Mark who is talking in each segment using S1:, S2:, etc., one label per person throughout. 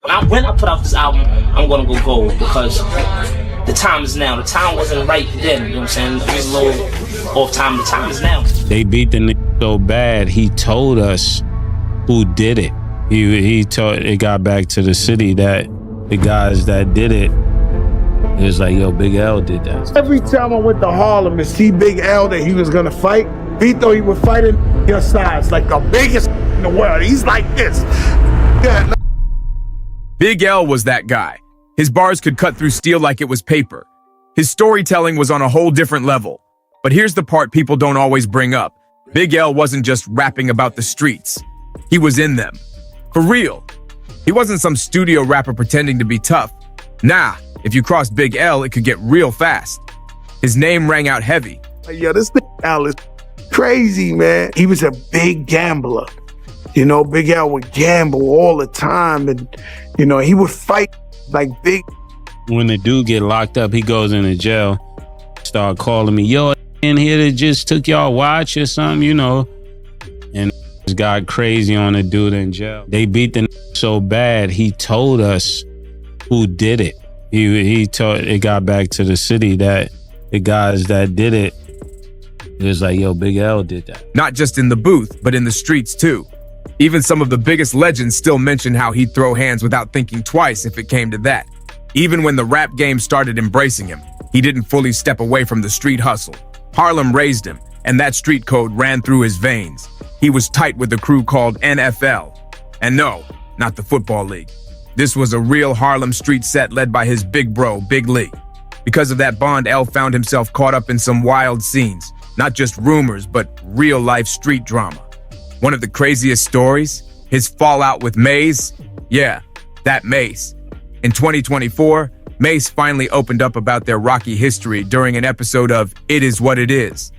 S1: When I put out this album, I'm gonna go gold because the time is now. The time wasn't right then, you know what I'm saying? It was a little off time. The time is now.
S2: They beat the nigga so bad, he told us who did it. He told, it got back to the city that the guys that did it, it was like, yo, Big L did that.
S3: Every time I went to Harlem to see Big L that he was gonna fight, he thought he was fighting your size, like the biggest in the world. He's like this. Yeah.
S4: Big L was that guy. His bars could cut through steel like it was paper. His storytelling was on a whole different level. But here's the part people don't always bring up. Big L wasn't just rapping about the streets. He was in them. For real. He wasn't some studio rapper pretending to be tough. Nah, if you crossed Big L, it could get real fast. His name rang out heavy.
S3: Yo, this L is crazy, man. He was a big gambler. You know, Big L would gamble all the time, and, you know, he would fight like big.
S2: When the dude get locked up, he goes into jail, start calling me, yo, in here that just took y'all watch or something, you know. And got crazy on the dude in jail. They beat the so bad, he told us who did it. He told, it got back to the city that the guys that did it, it was like, yo, Big L did that.
S4: Not just in the booth, but in the streets too. Even some of the biggest legends still mention how he'd throw hands without thinking twice if it came to that. Even when the rap game started embracing him, he didn't fully step away from the street hustle. Harlem raised him, and that street code ran through his veins. He was tight with a crew called NFL. And no, not the football league. This was a real Harlem street set led by his big bro, Big Lee. Because of that bond, L found himself caught up in some wild scenes. Not just rumors, but real-life street drama. One of the craziest stories, his fallout with Mase. Yeah, that Mase. In 2024, Mase finally opened up about their rocky history during an episode of It Is What It Is.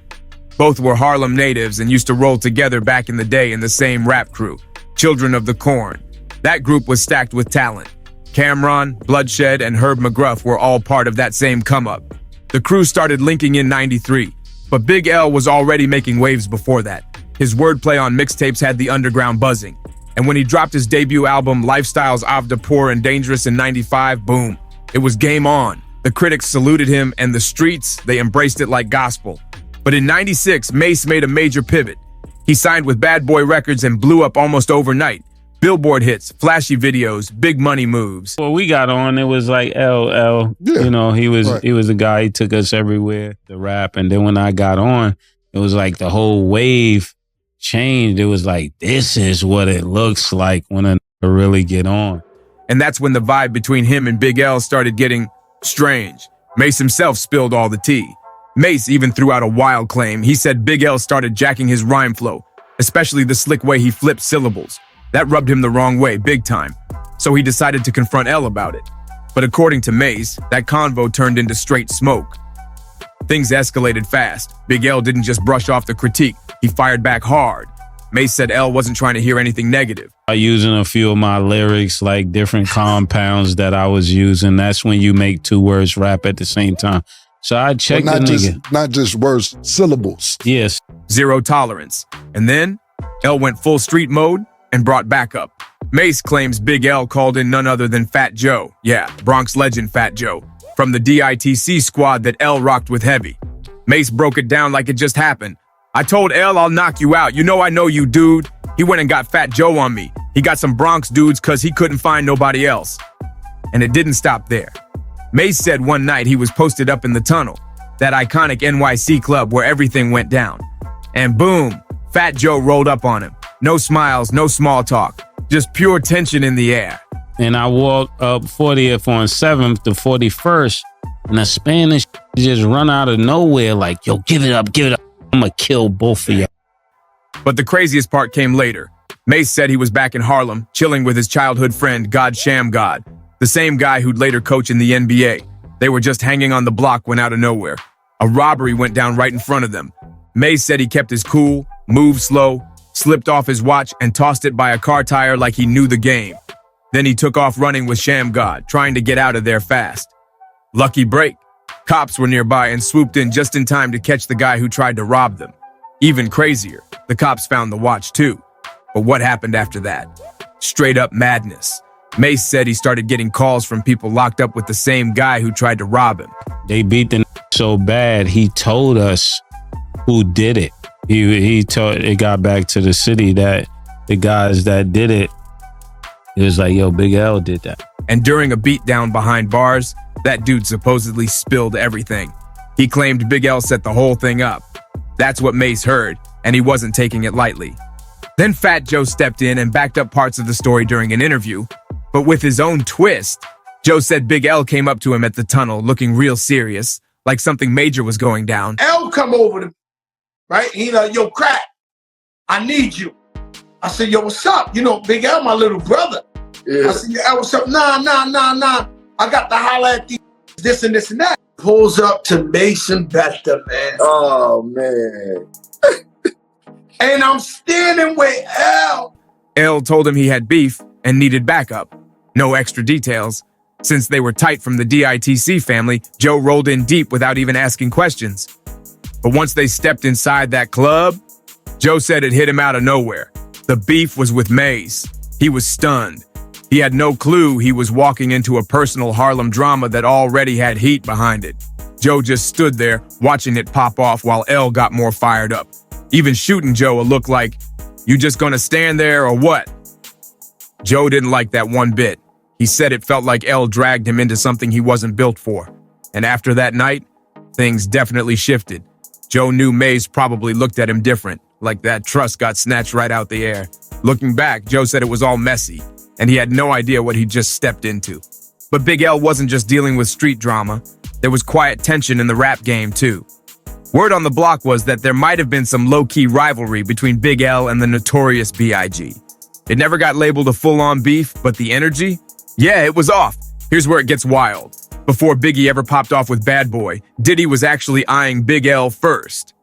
S4: Both were Harlem natives and used to roll together back in the day in the same rap crew, Children of the Corn. That group was stacked with talent. Cameron, Bloodshed, and Herb McGruff were all part of that same come-up. The crew started linking in '93, but Big L was already making waves before that. His wordplay on mixtapes had the underground buzzing. And when he dropped his debut album, Lifestyles of the Poor and Dangerous in '95, boom, it was game on. The critics saluted him, and the streets, they embraced it like gospel. But in '96, Mase made a major pivot. He signed with Bad Boy Records and blew up almost overnight. Billboard hits, flashy videos, big money moves.
S2: Well, we got on, it was like LL, yeah, you know, he was a guy, he took us everywhere, the rap. And then when I got on, it was like the whole wave changed. It was like, this is what it looks like when a really get on.
S4: And that's when the vibe between him and Big L started getting strange. Mase himself spilled all the tea. Mase even threw out a wild claim. He said Big L started jacking his rhyme flow, especially the slick way he flipped syllables. That rubbed him the wrong way, big time. So he decided to confront L about it. But according to Mase, that convo turned into straight smoke. Things escalated fast. Big L didn't just brush off the critique, he fired back hard. Mase said L wasn't trying to hear anything negative.
S2: I using a few of my lyrics, like different compounds that I was using. That's when you make two words rap at the same time. So I checked the nigga.
S5: Not just words, syllables.
S2: Yes.
S4: Zero tolerance. And then L went full street mode and brought backup. Mase claims Big L called in none other than Fat Joe. Yeah, Bronx legend Fat Joe. From the DITC squad that L rocked with heavy. Mase broke it down like it just happened. I told L I'll knock you out. You know you, dude. He went and got Fat Joe on me. He got some Bronx dudes cause he couldn't find nobody else. And it didn't stop there. Mase said one night he was posted up in the tunnel, that iconic NYC club where everything went down. And boom, Fat Joe rolled up on him. No smiles, no small talk, just pure tension in the air.
S2: And I walked up 40th on 7th to 41st, and the Spanish just run out of nowhere like, yo, give it up, I'm gonna kill both of you.
S4: But the craziest part came later. Mase said he was back in Harlem, chilling with his childhood friend, God Sham God, the same guy who'd later coach in the NBA. They were just hanging on the block when out of nowhere. A robbery went down right in front of them. Mase said he kept his cool, moved slow, slipped off his watch and tossed it by a car tire like he knew the game. Then he took off running with Sham God, trying to get out of there fast. Lucky break. Cops were nearby and swooped in just in time to catch the guy who tried to rob them. Even crazier, the cops found the watch too. But what happened after that? Straight up madness. Mase said he started getting calls from people locked up with the same guy who tried to rob him.
S2: They beat the so bad, he told us who did it. He told, it got back to the city that the guys that did it, it was like, yo, Big L did that.
S4: And during a beatdown behind bars, that dude supposedly spilled everything. He claimed Big L set the whole thing up. That's what Mase heard, and he wasn't taking it lightly. Then Fat Joe stepped in and backed up parts of the story during an interview, but with his own twist. Joe said Big L came up to him at the tunnel looking real serious, like something major was going down.
S3: L come over to me, right? He like, yo, Crack, I need you. I said, yo, what's up? You know, Big L, my little brother. Yeah. I said, yo, L, what's up? Nah. I got to holler at these, this and this and that. Pulls up to Mason Bethel, man.
S5: Oh, man.
S3: And I'm standing with L.
S4: L told him he had beef and needed backup. No extra details. Since they were tight from the DITC family, Joe rolled in deep without even asking questions. But once they stepped inside that club, Joe said it hit him out of nowhere. The beef was with Mase. He was stunned. He had no clue he was walking into a personal Harlem drama that already had heat behind it. Joe just stood there, watching it pop off while L got more fired up, even shooting Joe a look like, "You just gonna stand there or what?" Joe didn't like that one bit. He said it felt like L dragged him into something he wasn't built for. And after that night, things definitely shifted. Joe knew Mase probably looked at him different, like that trust got snatched right out the air. Looking back, Joe said it was all messy, and he had no idea what he just stepped into. But Big L wasn't just dealing with street drama. There was quiet tension in the rap game, too. Word on the block was that there might have been some low-key rivalry between Big L and the notorious B.I.G. It never got labeled a full-on beef, but the energy? Yeah, it was off. Here's where it gets wild. Before Biggie ever popped off with Bad Boy, Diddy was actually eyeing Big L first.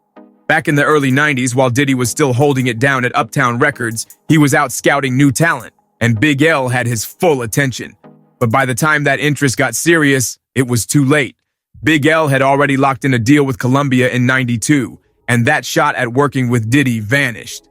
S4: Back in the early 90s, while Diddy was still holding it down at Uptown Records, he was out scouting new talent, and Big L had his full attention. But by the time that interest got serious, it was too late. Big L had already locked in a deal with Columbia in '92, and that shot at working with Diddy vanished.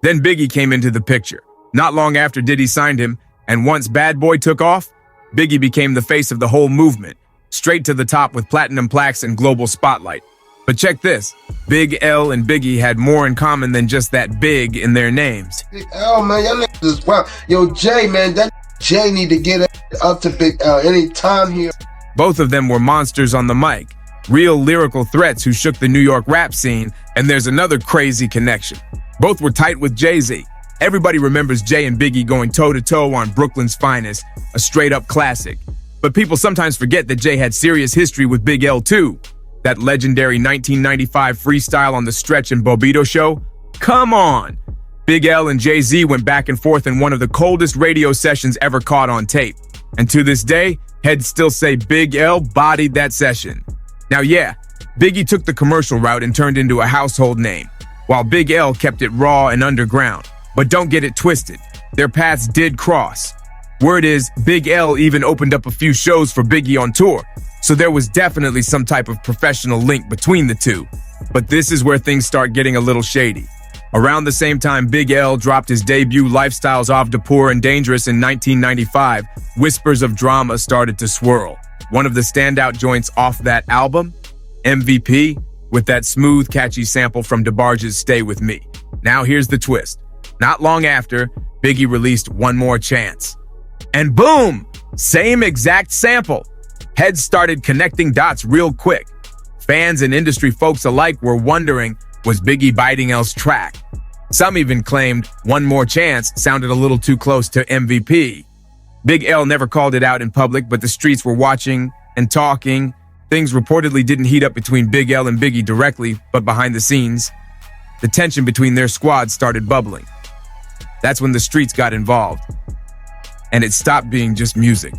S4: Then Biggie came into the picture, not long after Diddy signed him, and once Bad Boy took off, Biggie became the face of the whole movement, straight to the top with platinum plaques and global spotlight. But check this, Big L and Biggie had more in common than just that big in their names.
S6: Big L, man, y'all niggas is wild. Yo, Jay, man, that Jay need to get up to Big L anytime here.
S4: Both of them were monsters on the mic, real lyrical threats who shook the New York rap scene, and there's another crazy connection. Both were tight with Jay-Z. Everybody remembers Jay and Biggie going toe-to-toe on Brooklyn's Finest, a straight-up classic. But people sometimes forget that Jay had serious history with Big L too. That legendary 1995 freestyle on the Stretch and Bobito show? Come on! Big L and Jay-Z went back and forth in one of the coldest radio sessions ever caught on tape. And to this day, heads still say Big L bodied that session. Now yeah, Biggie took the commercial route and turned into a household name, while Big L kept it raw and underground. But don't get it twisted, their paths did cross. Word is, Big L even opened up a few shows for Biggie on tour, so there was definitely some type of professional link between the two. But this is where things start getting a little shady. Around the same time Big L dropped his debut Lifestyles of the Poor and Dangerous in 1995, whispers of drama started to swirl. One of the standout joints off that album, MVP, with that smooth, catchy sample from DeBarge's Stay With Me. Now here's the twist. Not long after, Biggie released One More Chance. And boom! Same exact sample. Heads started connecting dots real quick. Fans and industry folks alike were wondering, was Biggie biting L's track? Some even claimed One More Chance sounded a little too close to MVP. Big L never called it out in public, but the streets were watching and talking. Things reportedly didn't heat up between Big L and Biggie directly, but behind the scenes, the tension between their squads started bubbling. That's when the streets got involved, and it stopped being just music.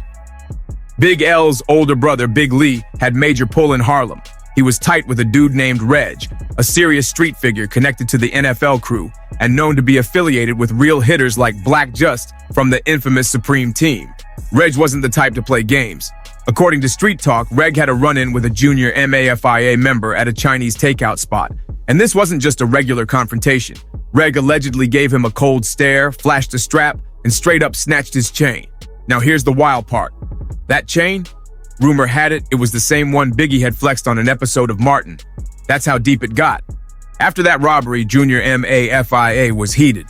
S4: Big L's older brother, Big Lee, had major pull in Harlem. He was tight with a dude named Reg, a serious street figure connected to the NFL crew and known to be affiliated with real hitters like Black Just from the infamous Supreme Team. Reg wasn't the type to play games. According to Street Talk, Reg had a run-in with a junior MAFIA member at a Chinese takeout spot. And this wasn't just a regular confrontation. Reg allegedly gave him a cold stare, flashed a strap, and straight up snatched his chain. Now here's the wild part. That chain? Rumor had it was the same one Biggie had flexed on an episode of Martin. That's how deep it got. After that robbery, Junior Mafia was heated.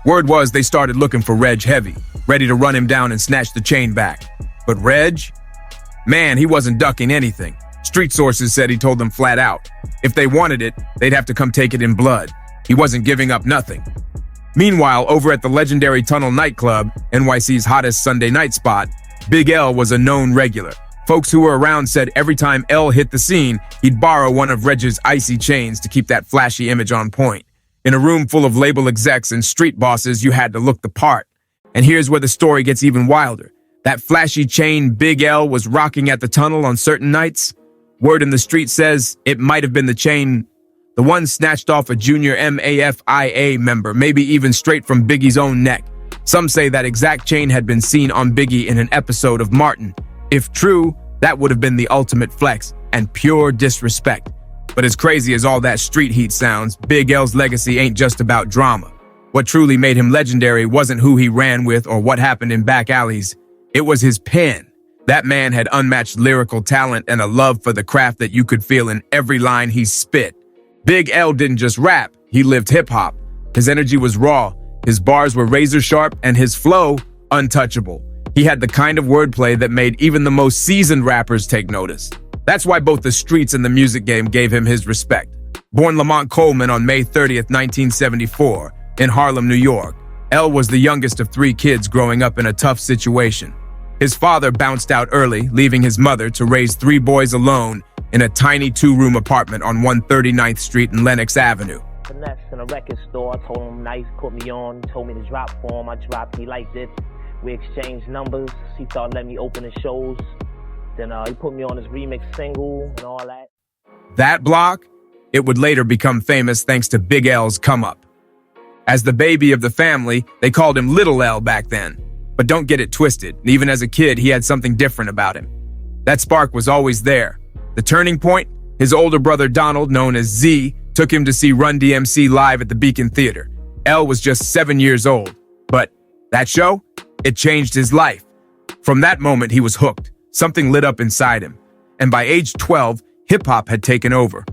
S4: Word was they started looking for Reg Heavy, ready to run him down and snatch the chain back. But Reg? Man, he wasn't ducking anything. Street sources said he told them flat out, if they wanted it, they'd have to come take it in blood. He wasn't giving up nothing. Meanwhile, over at the legendary Tunnel nightclub, NYC's hottest Sunday night spot, Big L was a known regular. Folks who were around said every time L hit the scene, he'd borrow one of Reg's icy chains to keep that flashy image on point. In a room full of label execs and street bosses, you had to look the part. And here's where the story gets even wilder. That flashy chain Big L was rocking at the Tunnel on certain nights. Word in the street says it might have been the chain, the one snatched off a Junior Mafia member, maybe even straight from Biggie's own neck. Some say that exact chain had been seen on Biggie in an episode of Martin. If true, that would have been the ultimate flex and pure disrespect. But as crazy as all that street heat sounds, Big L's legacy ain't just about drama. What truly made him legendary wasn't who he ran with or what happened in back alleys. It was his pen. That man had unmatched lyrical talent and a love for the craft that you could feel in every line he spit. Big L didn't just rap, he lived hip-hop. His energy was raw, his bars were razor sharp, and his flow untouchable. He had the kind of wordplay that made even the most seasoned rappers take notice. That's why both the streets and the music game gave him his respect. Born Lamont Coleman on May 30th, 1974, in Harlem, New York, L was the youngest of 3 kids growing up in a tough situation. His father bounced out early, leaving his mother to raise 3 boys alone in a tiny 2-room apartment on 139th Street and Lenox Avenue.
S7: Finesse in a record store, I told him nice, put me on, told me to drop for him, I dropped, he liked it. We exchanged numbers, he started letting me open his shows. Then he put me on his remix single and all that.
S4: That block, it would later become famous thanks to Big L's come up. As the baby of the family, they called him Little L back then. But don't get it twisted, even as a kid, he had something different about him. That spark was always there. The turning point, his older brother Donald, known as Z, took him to see Run DMC live at the Beacon Theater. L was just 7 years old, but that show, it changed his life. From that moment, he was hooked. Something lit up inside him. And by age 12, hip-hop had taken over.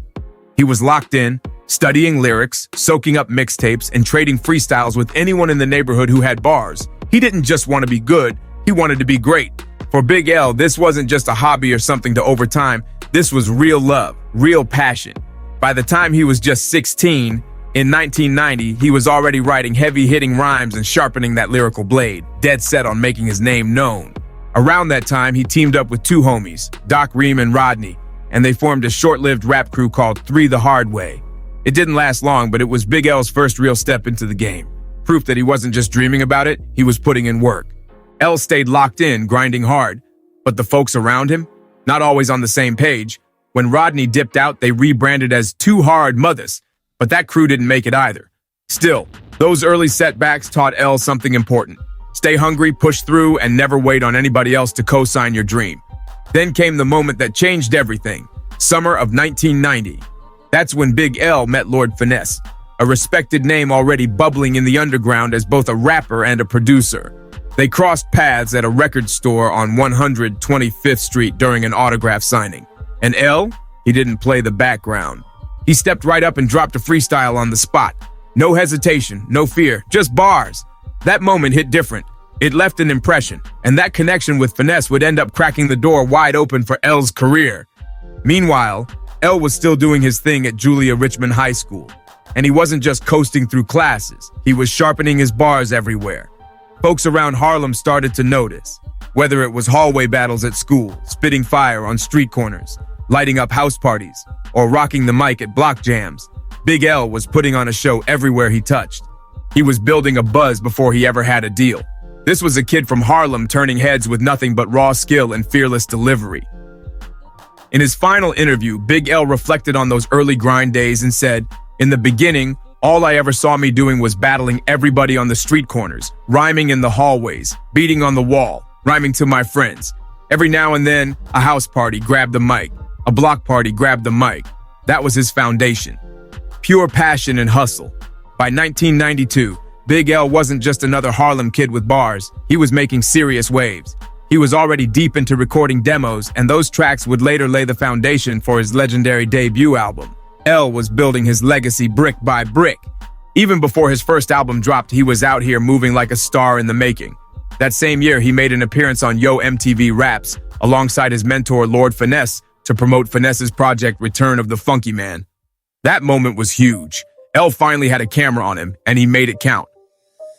S4: He was locked in, studying lyrics, soaking up mixtapes, and trading freestyles with anyone in the neighborhood who had bars. He didn't just want to be good, he wanted to be great. For Big L, this wasn't just a hobby or something to overtime. This was real love, real passion. By the time he was just 16, in 1990, he was already writing heavy-hitting rhymes and sharpening that lyrical blade, dead set on making his name known. Around that time, he teamed up with 2 homies, Doc Ream and Rodney, and they formed a short-lived rap crew called 3 the Hard Way. It didn't last long, but it was Big L's first real step into the game. Proof that he wasn't just dreaming about it, he was putting in work. L stayed locked in, grinding hard. But the folks around him, not always on the same page. When Rodney dipped out, they rebranded as 2 Hard Mothers, but that crew didn't make it either. Still, those early setbacks taught L something important. Stay hungry, push through, and never wait on anybody else to co-sign your dream. Then came the moment that changed everything, summer of 1990. That's when Big L met Lord Finesse, a respected name already bubbling in the underground as both a rapper and a producer. They crossed paths at a record store on 125th Street during an autograph signing. And L, he didn't play the background. He stepped right up and dropped a freestyle on the spot. No hesitation, no fear, just bars. That moment hit different. It left an impression, and that connection with Finesse would end up cracking the door wide open for L's career. Meanwhile, L was still doing his thing at Julia Richmond High School. And he wasn't just coasting through classes, he was sharpening his bars everywhere. Folks around Harlem started to notice, whether it was hallway battles at school, spitting fire on street corners, lighting up house parties, or rocking the mic at block jams. Big L was putting on a show everywhere he touched. He was building a buzz before he ever had a deal. This was a kid from Harlem turning heads with nothing but raw skill and fearless delivery. In his final interview, Big L reflected on those early grind days and said, "In the beginning, all I ever saw me doing was battling everybody on the street corners, rhyming in the hallways, beating on the wall, rhyming to my friends. Every now and then, a house party grabbed the mic, a block party grabbed the mic. That was his foundation. Pure passion and hustle. By 1992, Big L wasn't just another Harlem kid with bars. He was making serious waves. He was already deep into recording demos, and those tracks would later lay the foundation for his legendary debut album. L was building his legacy brick by brick. Even before his first album dropped, he was out here moving like a star in the making. That same year, he made an appearance on Yo MTV Raps alongside his mentor Lord Finesse to promote Finesse's project Return of the Funky Man. That moment was huge. L finally had a camera on him, and he made it count.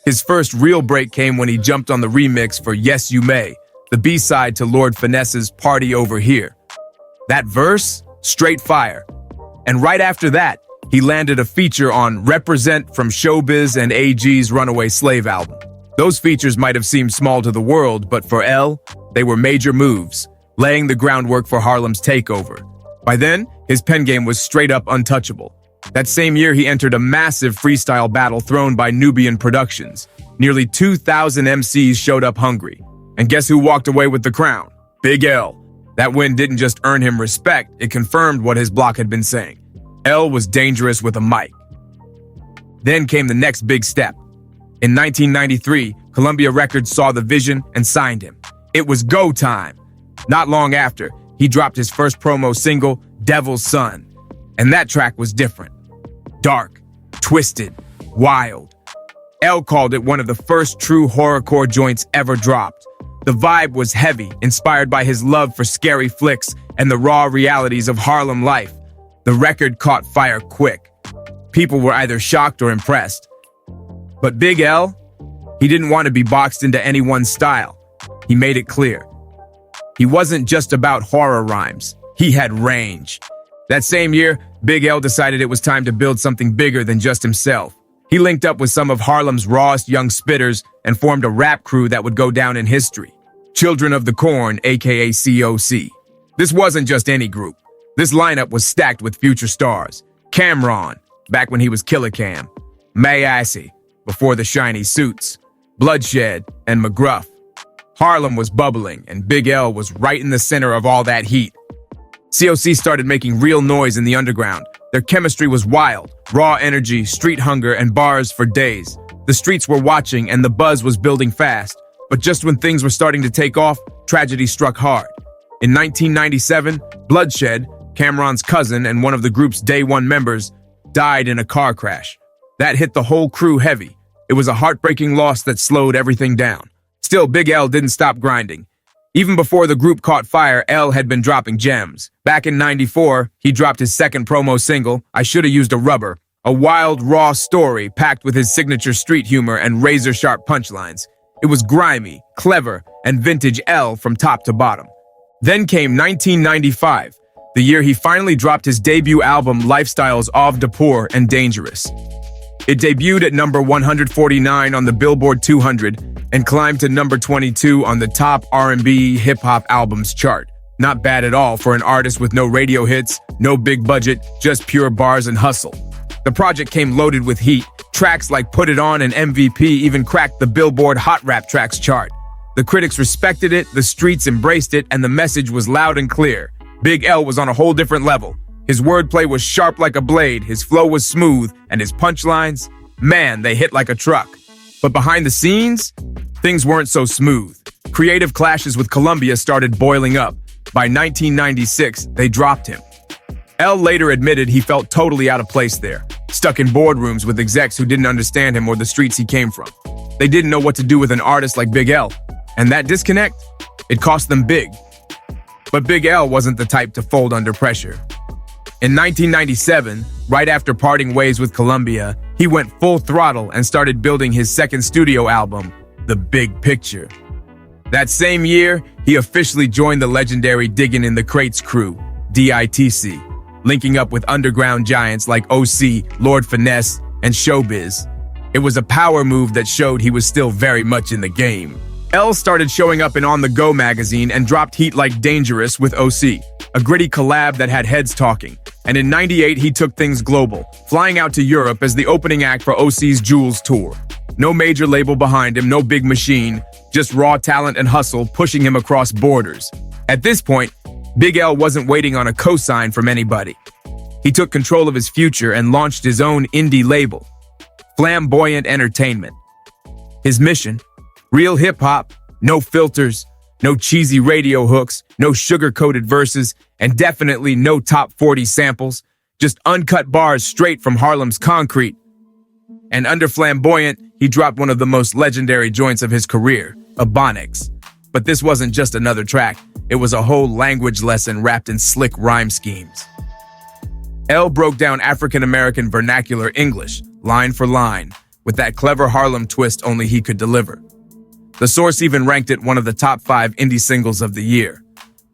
S4: His first real break came when he jumped on the remix for Yes You May, the B-side to Lord Finesse's Party Over Here. That verse? Straight fire. And right after that, he landed a feature on Represent from Showbiz and AG's Runaway Slave album. Those features might have seemed small to the world, but for L, they were major moves, laying the groundwork for Harlem's takeover. By then, his pen game was straight up untouchable. That same year, he entered a massive freestyle battle thrown by Nubian Productions. Nearly 2,000 MCs showed up hungry. And guess who walked away with the crown? Big L. That win didn't just earn him respect, it confirmed what his block had been saying. L was dangerous with a mic. Then came the next big step. In 1993, Columbia Records saw the vision and signed him. It was go time. Not long after, he dropped his first promo single, Devil's Son. And that track was different. Dark, twisted, wild. L called it one of the first true horrorcore joints ever dropped. The vibe was heavy, inspired by his love for scary flicks and the raw realities of Harlem life. The record caught fire quick. People were either shocked or impressed. But Big L, he didn't want to be boxed into any one style. He made it clear. He wasn't just about horror rhymes. He had range. That same year, Big L decided it was time to build something bigger than just himself. He linked up with some of Harlem's rawest young spitters and formed a rap crew that would go down in history. Children of the Corn, aka COC. This wasn't just any group. This lineup was stacked with future stars. Cameron, back when he was Killer Cam. Mase, before the shiny suits. Bloodshed, and McGruff. Harlem was bubbling, and Big L was right in the center of all that heat. COC started making real noise in the underground. Their chemistry was wild, raw energy, street hunger, and bars for days. The streets were watching, and the buzz was building fast. But just when things were starting to take off, tragedy struck hard. In 1997, Bloodshed, Cameron's cousin and one of the group's Day One members, died in a car crash. That hit the whole crew heavy. It was a heartbreaking loss that slowed everything down. Still, Big L didn't stop grinding. Even before the group caught fire, L had been dropping gems. Back in '94, he dropped his second promo single, I Shoulda Used a Rubber, a wild, raw story packed with his signature street humor and razor-sharp punchlines. It was grimy, clever, and vintage L from top to bottom. Then came 1995, the year he finally dropped his debut album Lifestyles of the Poor and Dangerous. It debuted at number 149 on the Billboard 200 and climbed to number 22 on the top R&B hip-hop albums chart. Not bad at all for an artist with no radio hits, no big budget, just pure bars and hustle. The project came loaded with heat. Tracks like Put It On and MVP even cracked the Billboard Hot Rap Tracks chart. The critics respected it, the streets embraced it, and the message was loud and clear. Big L was on a whole different level. His wordplay was sharp like a blade, his flow was smooth, and his punchlines, man, they hit like a truck. But behind the scenes, things weren't so smooth. Creative clashes with Columbia started boiling up. By 1996, they dropped him. L later admitted he felt totally out of place there, stuck in boardrooms with execs who didn't understand him or the streets he came from. They didn't know what to do with an artist like Big L, and that disconnect, it cost them big. But Big L wasn't the type to fold under pressure. In 1997, right after parting ways with Columbia, he went full throttle and started building his second studio album, The Big Picture. That same year, he officially joined the legendary Diggin' in the Crates crew, DITC, linking up with underground giants like OC, Lord Finesse, and Showbiz. It was a power move that showed he was still very much in the game. L started showing up in On The Go magazine and dropped heat like Dangerous with OC, a gritty collab that had heads talking. And in '98, he took things global, flying out to Europe as the opening act for OC's Jules tour. No major label behind him, no big machine, just raw talent and hustle pushing him across borders. At this point, Big L wasn't waiting on a cosign from anybody. He took control of his future and launched his own indie label. flamboyant entertainment. His mission? Real hip-hop, no filters, no cheesy radio hooks, no sugar-coated verses, and definitely no top 40 samples, just uncut bars straight from Harlem's concrete. And under flamboyant, he dropped one of the most legendary joints of his career, Ebonics. But this wasn't just another track, it was a whole language lesson wrapped in slick rhyme schemes. L broke down African-American vernacular English, line for line, with that clever Harlem twist only he could deliver. The Source even ranked it one of the top 5 indie singles of the year.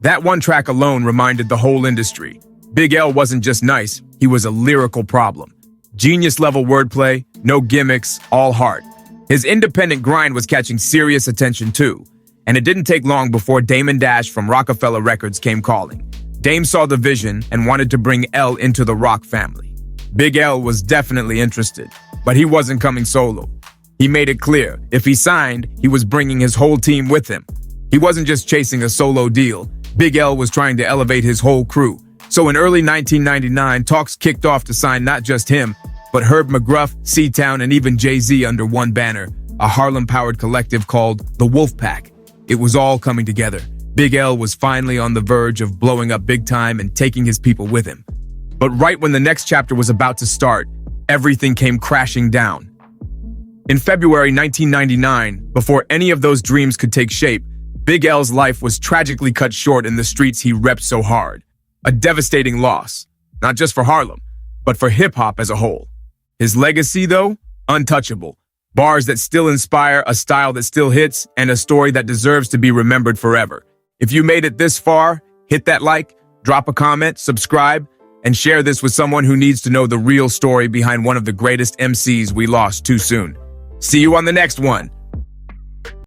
S4: That one track alone reminded the whole industry. Big L wasn't just nice, he was a lyrical problem. Genius-level wordplay, no gimmicks, all heart. His independent grind was catching serious attention too, and it didn't take long before Damon Dash from Rockefeller Records came calling. Dame saw the vision and wanted to bring L into the Rock family. Big L was definitely interested, but he wasn't coming solo. He made it clear, if he signed, he was bringing his whole team with him. He wasn't just chasing a solo deal. Big L was trying to elevate his whole crew. So in early 1999, talks kicked off to sign not just him, but Herb McGruff, C-Town, and even Jay-Z under one banner, a Harlem-powered collective called the Wolf Pack. It was all coming together. Big L was finally on the verge of blowing up big time and taking his people with him. But right when the next chapter was about to start, everything came crashing down. In February 1999, before any of those dreams could take shape, Big L's life was tragically cut short in the streets he repped so hard. A devastating loss, not just for Harlem, but for hip-hop as a whole. His legacy, though, untouchable. Bars that still inspire, a style that still hits, and a story that deserves to be remembered forever. If you made it this far, hit that like, drop a comment, subscribe, and share this with someone who needs to know the real story behind one of the greatest MCs we lost too soon. See you on the next one.